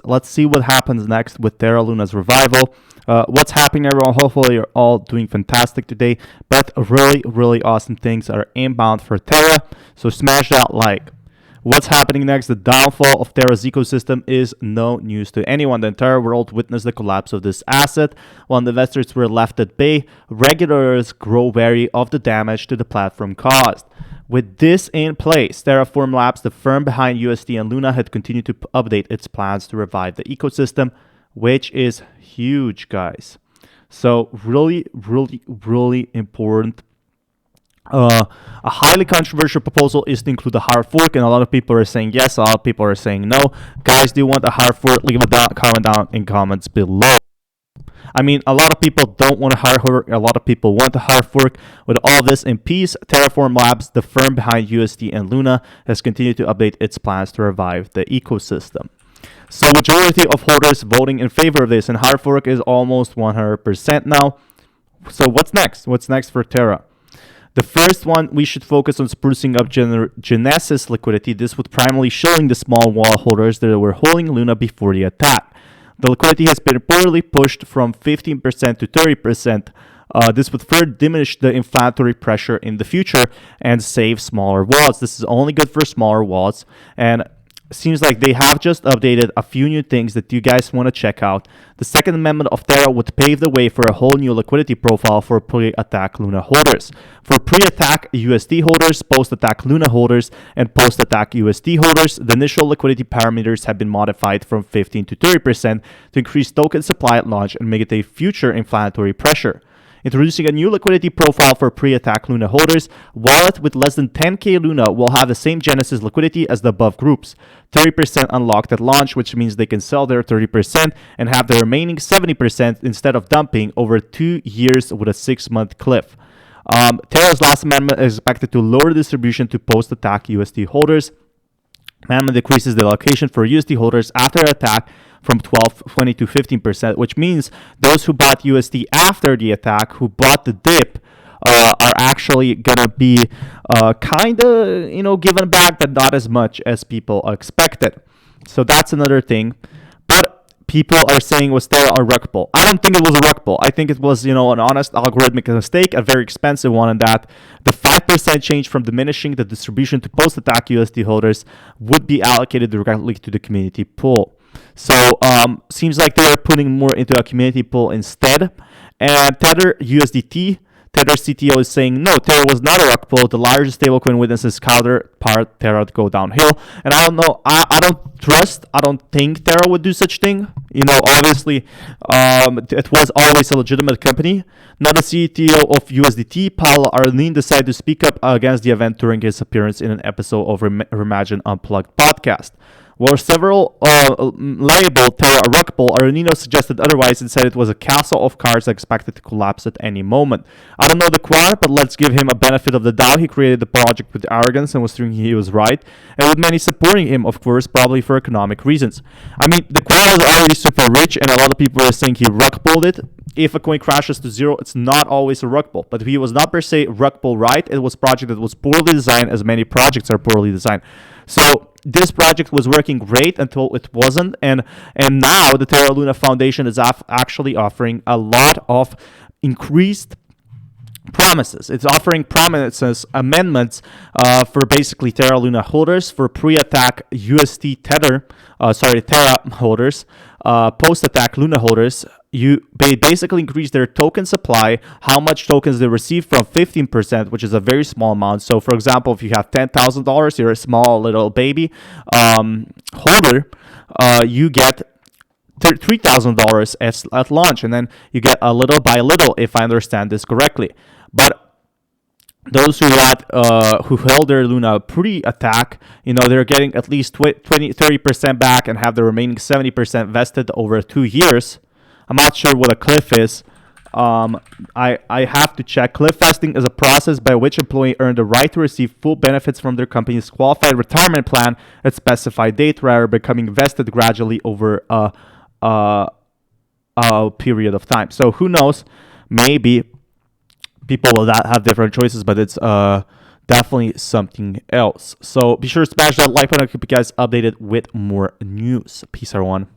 Let's see what happens next with Terra Luna's revival. What's happening, everyone? Hopefully you're all doing fantastic today, but really awesome things are inbound for Terra, so smash that like. What's happening next? The downfall of Terra's ecosystem is no news to anyone. The entire world witnessed the collapse of this asset. While the investors were left at bay, regulators grow wary of the damage to the platform caused. With this in place, Terraform Labs, the firm behind UST and Luna, had continued to update its plans to revive the ecosystem, which is huge, guys. So really important. A highly controversial proposal is to include a hard fork, and a lot of people are saying yes, a lot of people are saying no. Guys, do you want a hard fork? Leave a comment down in comments below. I mean, a lot of people don't want a hard fork. A lot of people want a hard fork. With all this in peace, Terraform Labs, the firm behind UST and Luna, has continued to update its plans to revive the ecosystem. So majority of holders voting in favor of this, and hard fork is almost 100% now. So what's next? What's next for Terra? The first one, we should focus on sprucing up Genesis liquidity. This would primarily showing the small wall holders that were holding Luna before the attack. The liquidity has been reportedly pushed from 15% to 30%. This would further diminish the inflationary pressure in the future and save smaller wallets. This is only good for smaller wallets, and seems like they have just updated a few new things that you guys want to check out. The second amendment of Terra would pave the way for a whole new liquidity profile for pre-attack Luna holders. For pre-attack USD holders, post-attack Luna holders, and post-attack USD holders, the initial liquidity parameters have been modified from 15 to 30% to increase token supply at launch and mitigate future inflationary pressure. Introducing a new liquidity profile for pre-attack Luna holders, wallet with less than 10k Luna will have the same Genesis liquidity as the above groups. 30% unlocked at launch, which means they can sell their 30% and have the remaining 70% instead of dumping over 2 years with a 6-month cliff. Terra's last amendment is expected to lower distribution to post-attack USD holders. Amendment decreases the allocation for USD holders after attack from 20 to 15%, which means those who bought USD after the attack, who bought the dip, are actually gonna be kind of given back, but not as much as people expected. So that's another thing. But people are saying, was Terra a wreckable? I don't think it was a wreckable. I think it was an honest algorithmic mistake, a very expensive one, and that the 5% change from diminishing the distribution to post-attack USD holders would be allocated directly to the community pool. So seems like they are putting more into a community pool instead. And Tether USDT, Tether CTO is saying, no, Terra was not a rock pool. The largest stablecoin witnesses counterpart Terra to go downhill. And I don't know, I don't think Terra would do such thing. Obviously, it was always a legitimate company. Now the CTO of USDT, Paul Arlene, decided to speak up against the event during his appearance in an episode of Reimagine Unplugged podcast. While several label Terra a wreckable, Arenino suggested otherwise and said it was a castle of cards expected to collapse at any moment. I don't know the quant, but let's give him a benefit of the doubt. He created the project with arrogance and was thinking he was right, and with many supporting him, of course, probably for economic reasons. I mean, the quant was already super rich, and a lot of people were saying he wreckable it. If a coin crashes to zero, it's not always a wreckable, but he was not per se wreckable, right? It was a project that was poorly designed, as many projects are poorly designed. So this project was working great until it wasn't, and now the Terra Luna Foundation is actually offering a lot of increased promises. It's offering promises, amendments for basically Terra Luna holders, for pre-attack UST Terra holders, post-attack Luna holders. They basically increase their token supply, how much tokens they receive, from 15%, which is a very small amount. So, for example, if you have $10,000, you're a small little baby holder, you get $3,000 at launch, and then you get a little by little, if I understand this correctly. But those who held their Luna pre-attack, they're getting at least 30% back and have the remaining 70% vested over 2 years. I'm not sure what a cliff is. I have to check. Cliff vesting is a process by which employees earn the right to receive full benefits from their company's qualified retirement plan at a specified date, rather becoming vested gradually over a period of time. So who knows? Maybe people will have different choices, but it's definitely something else. So be sure to smash that like button to keep you guys updated with more news. Peace, everyone.